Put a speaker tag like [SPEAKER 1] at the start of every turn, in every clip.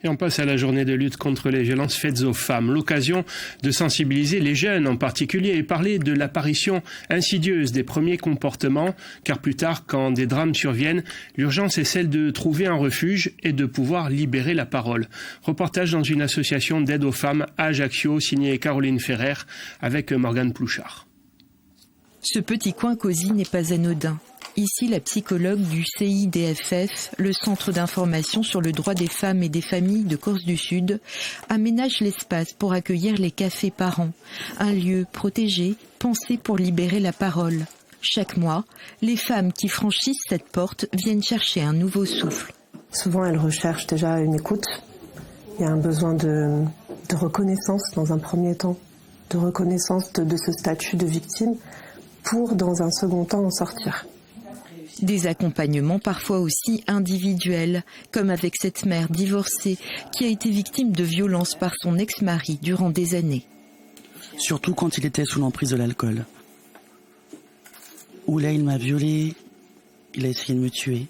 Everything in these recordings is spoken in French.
[SPEAKER 1] Et on passe à la journée de lutte contre les violences faites aux femmes. L'occasion de sensibiliser les jeunes en particulier et parler de l'apparition insidieuse des premiers comportements, car plus tard, quand des drames surviennent, l'urgence est celle de trouver un refuge et de pouvoir libérer la parole. Reportage dans une association d'aide aux femmes à Ajaccio, signé Caroline Ferrer, avec Morgane Plouchard.
[SPEAKER 2] Ce petit coin cosy n'est pas anodin. Ici, la psychologue du CIDFF, le Centre d'information sur le droit des femmes et des familles de Corse du Sud, aménage l'espace pour accueillir les cafés parents, un lieu protégé, pensé pour libérer la parole. Chaque mois, les femmes qui franchissent cette porte viennent chercher un nouveau souffle.
[SPEAKER 3] Souvent, elles recherchent déjà une écoute. Il y a un besoin de reconnaissance dans un premier temps, de reconnaissance de ce statut de victime pour, dans un second temps, en sortir.
[SPEAKER 2] Des accompagnements parfois aussi individuels, comme avec cette mère divorcée qui a été victime de violences par son ex-mari durant des années.
[SPEAKER 4] Surtout quand il était sous l'emprise de l'alcool. Où là, il m'a violée, il a essayé de me tuer.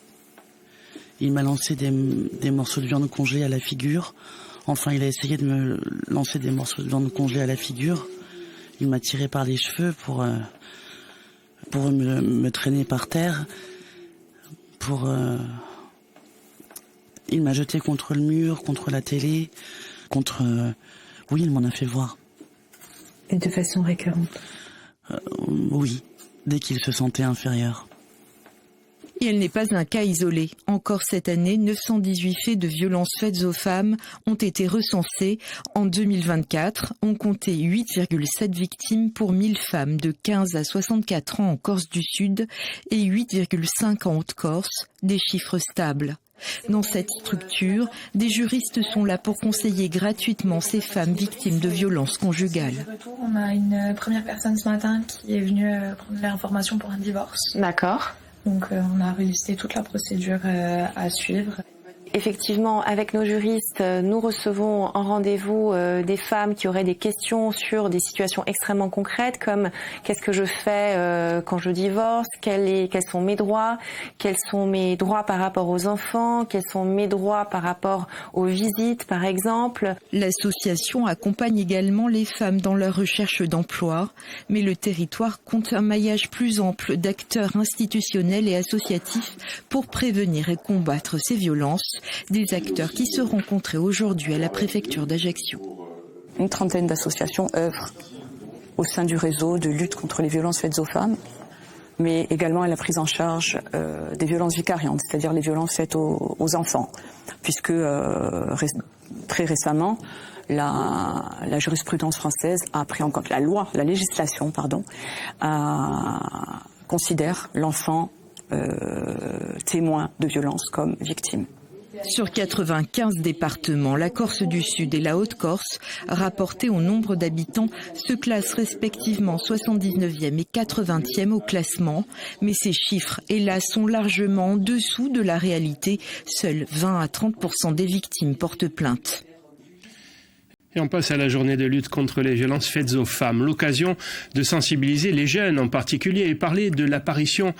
[SPEAKER 4] Il m'a lancé des morceaux de viande congelée à la figure. Enfin, il a essayé de me lancer des morceaux de viande congelée à la figure. Il m'a tiré par les cheveux pour me traîner par terre. Il m'a jeté contre le mur, contre la télé, oui, il m'en a fait voir.
[SPEAKER 3] Et de façon récurrente?
[SPEAKER 4] Oui, dès qu'il se sentait inférieur.
[SPEAKER 2] Et elle n'est pas un cas isolé. Encore cette année, 918 faits de violences faites aux femmes ont été recensés. En 2024, on comptait 8,7 victimes pour 1000 femmes de 15 à 64 ans en Corse du Sud et 8,5 en Haute-Corse, des chiffres stables. Dans cette structure, des juristes sont là pour conseiller gratuitement ces femmes victimes de violences conjugales.
[SPEAKER 5] On a une première personne ce matin qui est venue prendre l'information pour un divorce.
[SPEAKER 6] D'accord.
[SPEAKER 5] Donc on a relisté toute la procédure à suivre.
[SPEAKER 6] Effectivement, avec nos juristes, nous recevons en rendez-vous des femmes qui auraient des questions sur des situations extrêmement concrètes, comme qu'est-ce que je fais quand je divorce, quels sont mes droits par rapport aux enfants, quels sont mes droits par rapport aux visites, par exemple.
[SPEAKER 2] L'association accompagne également les femmes dans leur recherche d'emploi, mais le territoire compte un maillage plus ample d'acteurs institutionnels et associatifs pour prévenir et combattre ces violences. Des acteurs qui se rencontraient aujourd'hui à la préfecture d'Ajaccio.
[SPEAKER 7] Une trentaine d'associations œuvrent au sein du réseau de lutte contre les violences faites aux femmes, mais également à la prise en charge des violences vicariantes, c'est-à-dire les violences faites aux enfants, puisque très récemment, la jurisprudence française a pris en compte la législation, considère l'enfant témoin de violence comme victime.
[SPEAKER 2] Sur 95 départements, la Corse du Sud et la Haute-Corse, rapportés au nombre d'habitants, se classent respectivement 79e et 80e au classement. Mais ces chiffres, hélas, sont largement en dessous de la réalité. Seuls 20 à 30% des victimes portent plainte.
[SPEAKER 1] Et on passe à la journée de lutte contre les violences faites aux femmes. L'occasion de sensibiliser les jeunes en particulier et parler de l'apparition